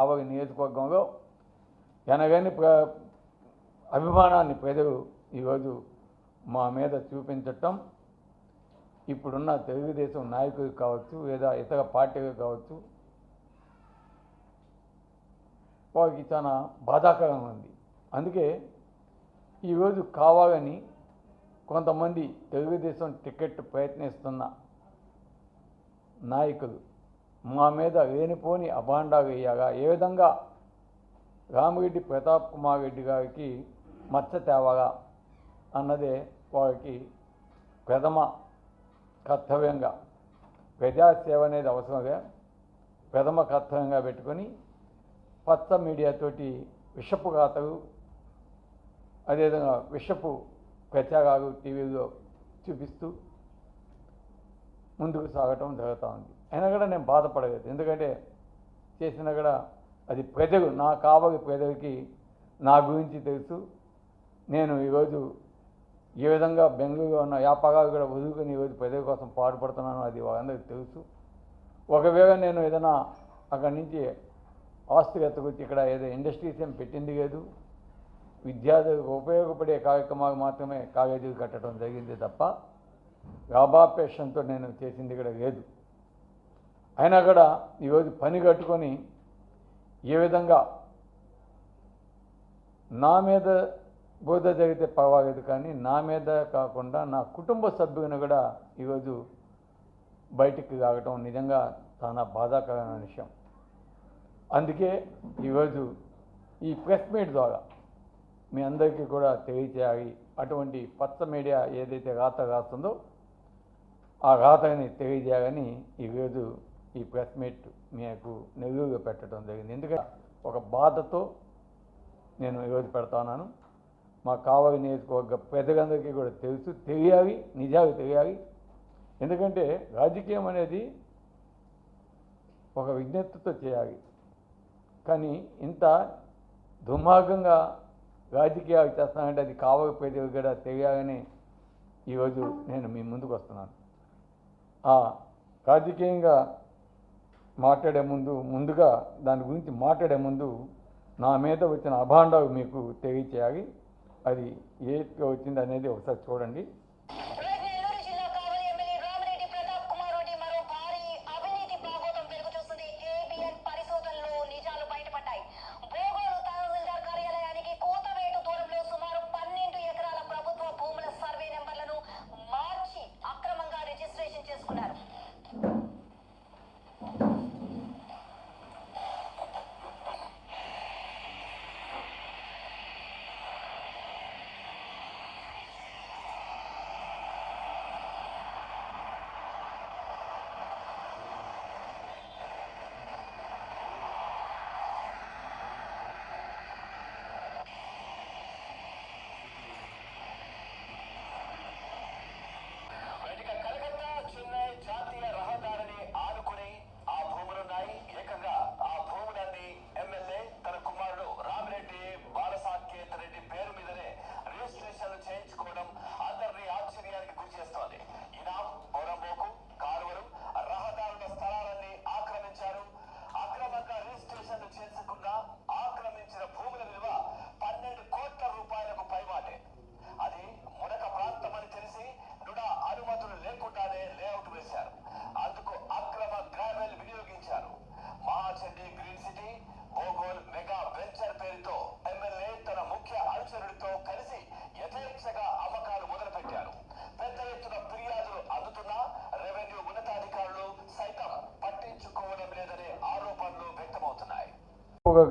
కావలి నియోజకవర్గంలో ఎనగని అభిమానాన్ని ప్రజలు ఈరోజు మా మీద చూపించటం ఇప్పుడున్న తెలుగుదేశం నాయకులు కావచ్చు లేదా ఇతర పార్టీలు కావచ్చు వారికి చాలా బాధాకరంగా ఉంది. అందుకే ఈరోజు కావాలని కొంతమంది తెలుగుదేశం టికెట్ ప్రయత్నిస్తున్న నాయకులు మా మీద లేనిపోని అభాండాలు వేయగా ఏ విధంగా రామిరెడ్డి ప్రతాప్ కుమార్ రెడ్డి గారికి మచ్చ తేవాలా అన్నదే వారికి ప్రథమ కర్తవ్యంగా, ప్రజాసేవ అనేది అవసరంగా ప్రథమ కర్తవ్యంగా పెట్టుకొని పచ్చ మీడియాతోటి విషపు గాథలు అదేవిధంగా విషపు ప్రచారాలు టీవీలో చూపిస్తూ ముందుకు సాగటం జరుగుతూ ఉంది. అయినా కూడా నేను బాధపడలేదు, ఎందుకంటే చేసినా కూడా అది ప్రజలు, నా కావలి ప్రజలకి నా గురించి తెలుసు. నేను ఈరోజు ఏ విధంగా బెంగళూరులో ఉన్న వ్యాపారాలు కూడా వదులుకొని ఈరోజు ప్రజల కోసం పాటుపడుతున్నాను, అది వాళ్ళందరికీ తెలుసు. ఒకవేళ నేను ఏదైనా అక్కడి నుంచి ఆస్తులు ఎత్తుకొచ్చి ఇక్కడ ఏదో ఇండస్ట్రీస్ ఏం పెట్టింది లేదు, విద్యార్థులకు ఉపయోగపడే కార్యక్రమాలు మాత్రమే కాలేజీలు కట్టడం జరిగింది తప్ప లాభాపేక్షంతో నేను చేసింది కూడా లేదు. అయినా కూడా ఈరోజు పని కట్టుకొని ఏ విధంగా నా మీద బోధ జరిగితే పర్వాలేదు, కానీ నా మీద కాకుండా నా కుటుంబ సభ్యులను కూడా ఈరోజు బయటికి రావటం నిజంగా చాలా బాధాకరమైన విషయం. అందుకే ఈరోజు ఈ ప్రెస్ మీట్ ద్వారా మీ అందరికీ కూడా తెలియచేయాలి. అటువంటి పచ్చ మీడియా ఏదైతే రాత రాస్తుందో ఆ రాతని తెలియజేయాలని ఈరోజు ఈ ప్రెస్ మీట్ మీకు నెల్లూరులో పెట్టడం జరిగింది. ఎందుకంటే ఒక బాధతో నేను ఈరోజు పెడతాను. మా కావలి నియోజకవర్గ ప్రజలందరికీ కూడా తెలుసు, తెలియాలి, నిజాలు తెలియాలి. ఎందుకంటే రాజకీయం అనేది ఒక విజ్ఞప్తితో చేయాలి, కానీ ఇంత దుర్మార్గంగా రాజకీయాలు చేస్తానంటే అది కావలి ప్రజలు కూడా తెలియాలని ఈరోజు నేను మీ ముందుకు వస్తున్నాను. రాజకీయంగా మాట్లాడే ముందుగా దాని గురించి మాట్లాడే ముందు నా మీద వచ్చిన అభాండాలు మీకు తెలియచేయాలి. అది ఏదో వచ్చింది అనేది ఒకసారి చూడండి.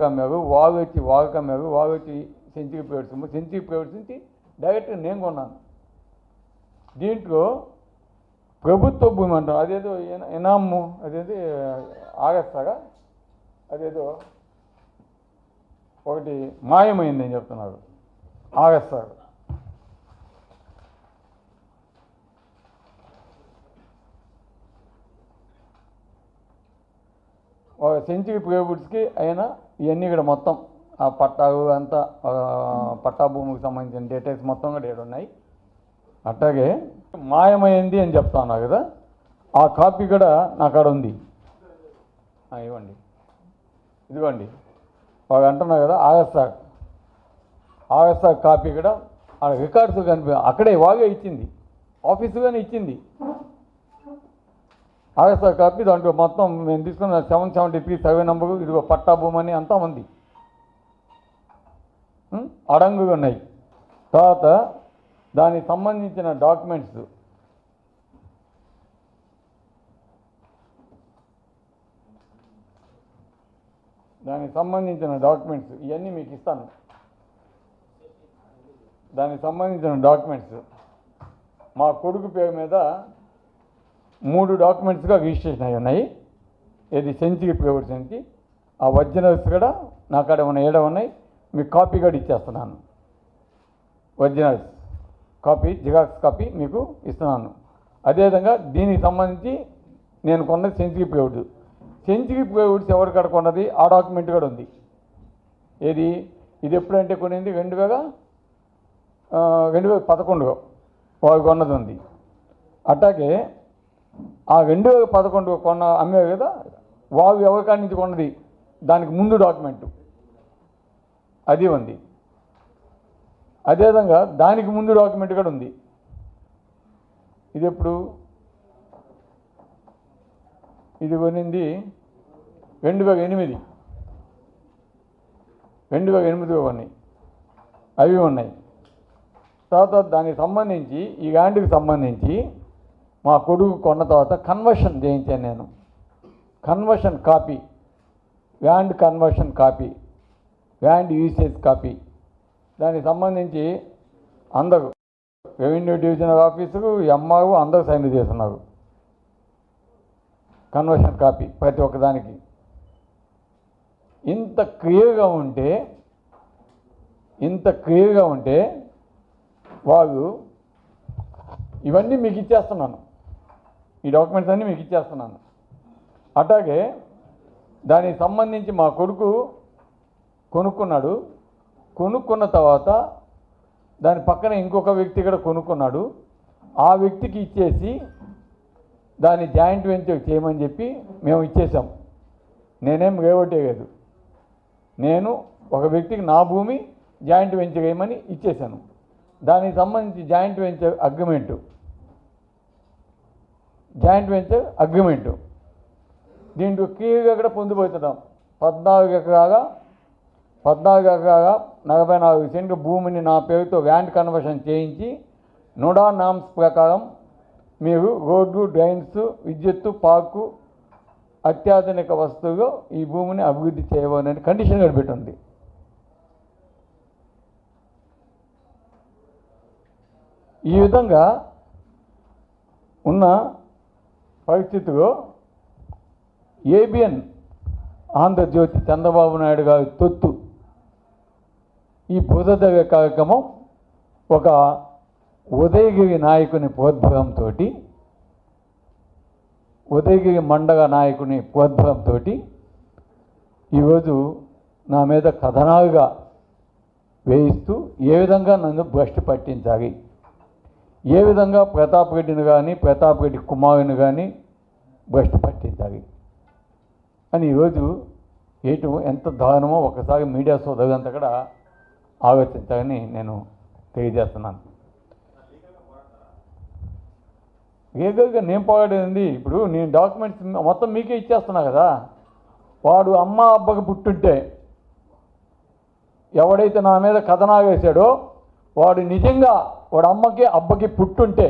కమ్మారు, వాగు కమ్మారు, వాగు వచ్చి సెంచరీ ప్రైవేట్స్ నుంచి డైరెక్ట్గా నేను కొన్నాను. దీంట్లో ప్రభుత్వ భూమి అంటాం, అదేదో ఇనాము, అదేదో ఆగస్తాగా అదేదో ఒకటి మాయమైందని చెప్తున్నారు. ఆగస్తారు సెంచరీ ప్రైవేట్స్కి అయినా ఇవన్నీ కూడా మొత్తం ఆ పట్టాలు అంతా పట్టా భూమికి సంబంధించిన డీటెయిల్స్ మొత్తం కూడా ఇక్కడ ఉన్నాయి. అట్లాగే మాయమైంది అని చెప్తా ఉన్నా కదా, ఆ కాపీ కూడా నా కాడ ఉంది, ఇవ్వండి. ఇదిగోండి బాగా అంటున్నారు కదా ఆగస్తా కాపీ కూడా ఆ రికార్డ్స్ అక్కడే వాగే ఇచ్చింది, ఆఫీసుగానే ఇచ్చింది ఆగస్తా కాపీ. దాంట్లో మొత్తం మేము తీసుకున్న 773 సర్వే నెంబరు, ఇదిగో పట్టా భూమని అంతా ఉంది, అడంగుగా ఉన్నాయి. తర్వాత దానికి సంబంధించిన డాక్యుమెంట్స్ ఇవన్నీ మీకు ఇస్తాను. దానికి సంబంధించిన డాక్యుమెంట్స్ మా కొడుకు పేరు మీద 3 డాక్యుమెంట్స్గా రిజిస్ట్రేషన్ అయి ఉన్నాయి. ఇది సెంచరీ ప్రైవేట్ సెంచరీ. ఆ ఒరిజినల్స్ కూడా నా కాడ ఉన్నాయి. మీకు కాపీ కూడా ఇచ్చేస్తున్నాను. ఒరిజినల్స్ కాపీ, జిరాక్స్ కాపీ మీకు ఇస్తున్నాను. అదేవిధంగా దీనికి సంబంధించి నేను కొన్నది సెంచరీ ప్రైవేట్స్ ఎవరి కాడ కొన్నది ఆ డాక్యుమెంట్ కూడా ఉంది. ఇది ఎప్పుడంటే కొనింది 2011 వాళ్ళు కొన్నది ఉంది. అట్లాగే ఆ 2011 అమ్మేవి కదా, వాళ్ళు ఎవరికాడి నుంచి కొన్నది దానికి ముందు డాక్యుమెంటు అది ఉంది. అదేవిధంగా దానికి ముందు డాక్యుమెంట్ కూడా ఉంది. ఇది ఎప్పుడు ఇది కొనింది 2008 ఉన్నాయి, అవి ఉన్నాయి. తర్వాత దానికి సంబంధించి ఈ ల్యాండ్కి సంబంధించి మా కొడుకు కొన్న తర్వాత కన్వర్షన్ చేయించాను నేను. Conversion copy, land conversion copy, land usage copy. దానికి సంబంధించి అందరూ రెవెన్యూ డివిజనల్ ఆఫీసుకు, ఎంఆర్ఓ అందరూ సైన్ చేస్తున్నారు. కన్వర్షన్ కాపీ ప్రతి ఒక్కదానికి. ఇంత క్లియర్గా ఉంటే వాళ్ళు ఇవన్నీ మీకు ఇచ్చేస్తున్నాను, ఈ డాక్యుమెంట్స్ అన్నీ మీకు ఇచ్చేస్తున్నాను. అట్లాగే దానికి సంబంధించి మా కొడుకు కొనుక్కున్న తర్వాత దాని పక్కన ఇంకొక వ్యక్తి కూడా కొనుక్కున్నాడు. ఆ వ్యక్తికి ఇచ్చేసి దాన్ని జాయింట్ వెంచర్ చేయమని చెప్పి మేము ఇచ్చేసాం. నేనేం రేవటే లేదు, నేను ఒక వ్యక్తికి నా భూమి జాయింట్ వెంచర్ చేయమని ఇచ్చేసాను. దానికి సంబంధించి జాయింట్ వెంచర్ అగ్రిమెంటు దీంట్లో క్లియర్గా కూడా పొందిపోతున్నాం. 14 ఎకరాల 44 సెంట్లు భూమిని నా పేరుతో ల్యాండ్ కన్వర్షన్ చేయించి నోడా నామ్స్ ప్రకారం మీరు రోడ్లు, డ్రైన్స్, విద్యుత్తు, పార్కు, అత్యాధునిక వస్తువులు ఈ భూమిని అభివృద్ధి చేయవలని కండిషన్ గడిపెట్టింది. ఈ విధంగా ఉన్న పరిస్థితిలో ఏబిఎన్ ఆంధ్రజ్యోతి చంద్రబాబు నాయుడు గారి తొత్తు ఈ బుధదవ్య కార్యక్రమం ఒక ఉదయగిరి నాయకుని ప్రోద్బలంతో, ఉదయగిరి మండల నాయకుని ప్రోద్బలంతో ఈరోజు నా మీద కథనాలుగా వేయిస్తూ ఏ విధంగా నన్ను భ్రష్టు పట్టించాలి, ఏ విధంగా ప్రతాప్ రెడ్డిని కానీ ప్రతాప్ రెడ్డి కుమారుని కానీ భ్రష్టు పట్టించాలి అని ఈరోజు ఎంత దారుణమో ఒకసారి మీడియా సోదరులంతా కూడా ఆలోచించాలని నేను తెలియజేస్తున్నాను. లీగల్గా నేను పోరాడేది ఇప్పుడు నేను డాక్యుమెంట్స్ మొత్తం మీకే ఇచ్చేస్తున్నా కదా. వాడు అమ్మ అబ్బకి పుట్టుంటే ఎవడైతే నా మీద కథనాలు వేశాడో వాడు నిజంగా వాడు అమ్మకి అబ్బకి పుట్టుంటే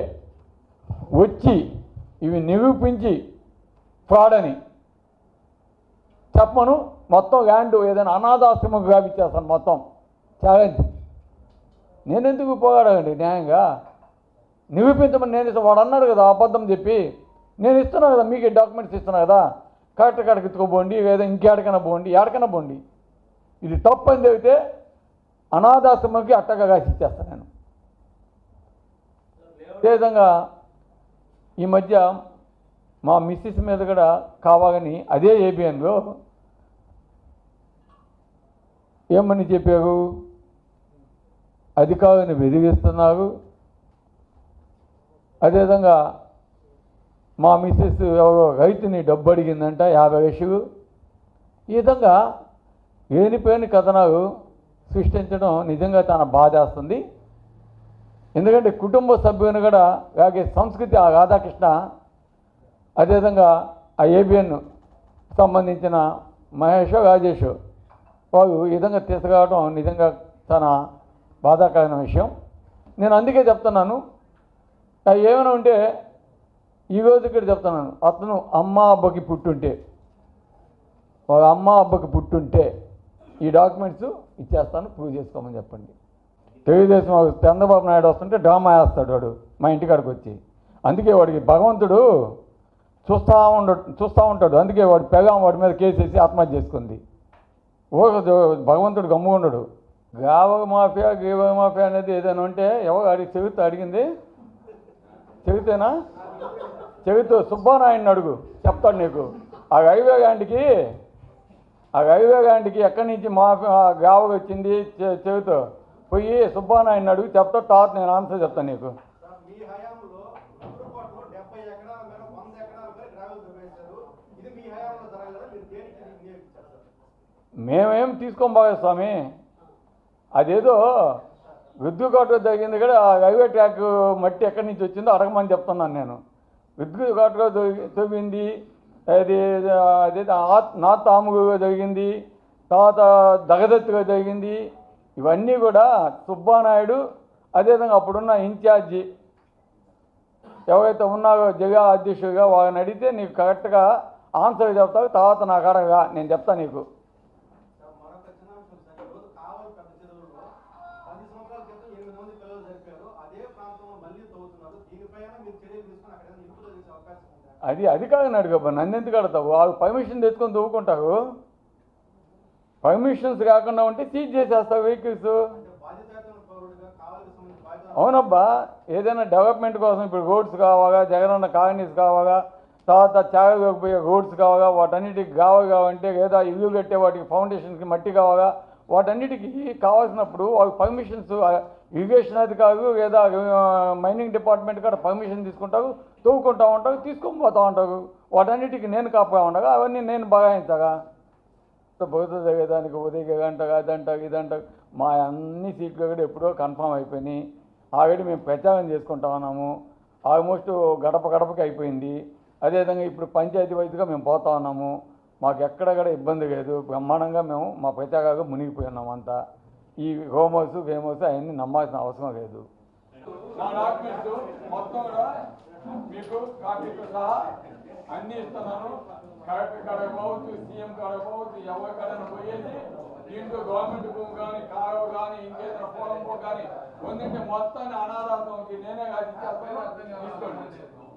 వచ్చి ఇవి నిరూపించి ఫ్రాడ్ అని చెప్పను. మొత్తం ల్యాండ్ ఏదైనా అనాథాశ్రమం వ్యాపించేస్తాను మొత్తం ఛాలెంజ్. నేనెందుకు పోరాడండి న్యాయంగా నిరూపించమని నేను ఇస్తాను. వాడు అన్నాడు కదా అబద్ధం చెప్పి, నేను ఇస్తున్నా కదా మీకు డాక్యుమెంట్స్ ఇస్తున్నా కదా, కరెక్ట్ కాడికి ఎత్తుకోబోండి, లేదా ఇంకెక్కడికైనా పోండి. ఇది తప్పు అని చెబితే అనాథాశ్రమంకి అట్టగా కాసి ఇచ్చేస్తాను నేను. అదేవిధంగా ఈ మధ్య మా మిస్సెస్ మీద కూడా కావాలని అదే ఏబిఎన్లో ఏమని చెప్పారు, అధికారులను బెదిరిస్తున్నారు. అదేవిధంగా మా మిస్సెస్ ఎవరో రైతుని డబ్బు అడిగిందంట 50 లక్షలు. ఈ విధంగా లేనిపోయిన కథనాలు సృష్టించడం నిజంగా చాలా బాధేస్తుంది. ఎందుకంటే కుటుంబ సభ్యుని కూడా అలాగే సంస్కృతి ఆ రాధాకృష్ణ అదేవిధంగా ఆ ఏబిఎన్ సంబంధించిన మహేష్ రాజేష్ వాళ్ళు ఈ విధంగా తీసుకురావడం నిజంగా చాలా బాధాకరమైన విషయం. నేను అందుకే చెప్తున్నాను, ఏమైనా ఉంటే ఈరోజు ఇక్కడ చెప్తున్నాను, అతను అమ్మ అబ్బకి పుట్టుంటే వాళ్ళ అమ్మ అబ్బకి పుట్టుంటే ఈ డాక్యుమెంట్స్ ఇచ్చేస్తాను, ప్రూవ్ చేసుకోమని చెప్పండి. తెలుగుదేశం చంద్రబాబు నాయుడు వస్తుంటే డ్రామా వేస్తాడు వాడు మా ఇంటికాడికి వచ్చి. అందుకే వాడికి భగవంతుడు చూస్తూ ఉంటాడు. అందుకే వాడు పెగాం వాడి మీద కేసేసి ఆత్మహత్య చేసుకుంది. భగవంతుడు గమ్ముగా ఉండడు. గావ మాఫియా గీవ మాఫియా అనేది ఏదైనా ఉంటే ఎవరు చెబుతూ అడిగింది చెబితేనా చెబుతూ సుబ్బానాయుడిని అడుగు చెప్తాడు నీకు. ఆ రైల్వే గాండికి ఎక్కడి నుంచి మాఫియా గావ వచ్చింది చెబుతూ పోయి సుబ్బానాయుడిని అడుగు చెప్తా. తర్వాత నేను ఆన్సర్ చెప్తాను నీకు. మేమేం తీసుకోం బాగా స్వామి, అదేదో విద్యుత్ జరిగింది కూడా ఆ రైల్వే ట్రాక్ మట్టి ఎక్కడి నుంచి వచ్చిందో అడగమని చెప్తున్నాను నేను. విద్యుత్ తవ్వింది అది అదే నార్త్ ఆముగా జరిగింది, తర్వాత దగదత్తుగా జరిగింది. ఇవన్నీ కూడా సుబ్బానాయుడు అదేవిధంగా అప్పుడున్న ఇన్ఛార్జి ఎవరైతే ఉన్నారో జిల్లా అధ్యక్షుడిగా వాళ్ళని అడిగితే నీకు కరెక్ట్గా ఆన్సర్ చెప్తావు. తర్వాత నాకు అడగగా నేను చెప్తాను నీకు. అది కాదని అడుగబ్బా, నన్ను ఎందుకు అడుగుతావు? వాళ్ళు పర్మిషన్ తెచ్చుకొని తవ్వుకుంటారు. పర్మిషన్స్ కాకుండా ఉంటే సీజ్ చేసేస్తావు వెహికల్స్. అవునబ్బా, ఏదైనా డెవలప్మెంట్ కోసం ఇప్పుడు రోడ్స్ కావాలా, జగనన్న కాలనీస్ కావాలా, తర్వాత చాగపోయే రోడ్స్ కావాలా, వాటన్నిటికి కావాలంటే లేదా ఇల్లు కట్టే వాటికి ఫౌండేషన్కి మట్టి కావాలా, వాటన్నిటికీ కావాల్సినప్పుడు వాళ్ళకి పర్మిషన్స్ ఇరిగేషన్ అధికారులు లేదా మైనింగ్ డిపార్ట్మెంట్ కూడా పర్మిషన్ తీసుకుంటారు, తవ్వుకుంటూ ఉంటారు, తీసుకొని పోతూ ఉంటారు. వాటన్నిటికీ నేను కాపగా ఉండగా అవన్నీ నేను బగాయించగా భవిష్యత్తు జరిగేదానికి ఉదయం గంటగా అదంటారు ఇదంటారు. మా అన్ని సీట్లు కూడా ఎప్పుడో కన్ఫామ్ అయిపోయినాయి. ఆల్రెడీ మేము ప్రచారం చేసుకుంటా ఉన్నాము. ఆల్మోస్ట్ గడపకి అయిపోయింది. అదేవిధంగా ఇప్పుడు పంచాయతీ వైద్యుగా మేము పోతా ఉన్నాము. మాకు ఎక్కడ కూడా ఇబ్బంది లేదు. బ్రహ్మాండంగా మేము మా ప్రచారాలు మునిగిపోయి అంతా. ఈ హోమోస్ ఫేమోస్ అవన్నీ నమ్మాల్సిన అవసరం లేదు. నా డాక్యుమెంట్స్ మొత్తం కూడా మీకు కాపీతో సహా అన్నీ ఇస్తున్నాను. కలెక్టర్ కాడకు పోవచ్చు, సీఎం కాడకు పోవచ్చు, ఎవరి కాడైనా పోయేసి దీంట్లో గవర్నమెంట్ భూమి కానీ కాలువ కానీ ఇంకేదైనా పొలం కానీ ఉందంటే మొత్తాన్ని అనాథాశ్రమంకి నేనే కాదు ఇచ్చేస్తాను, తీసుకోండి.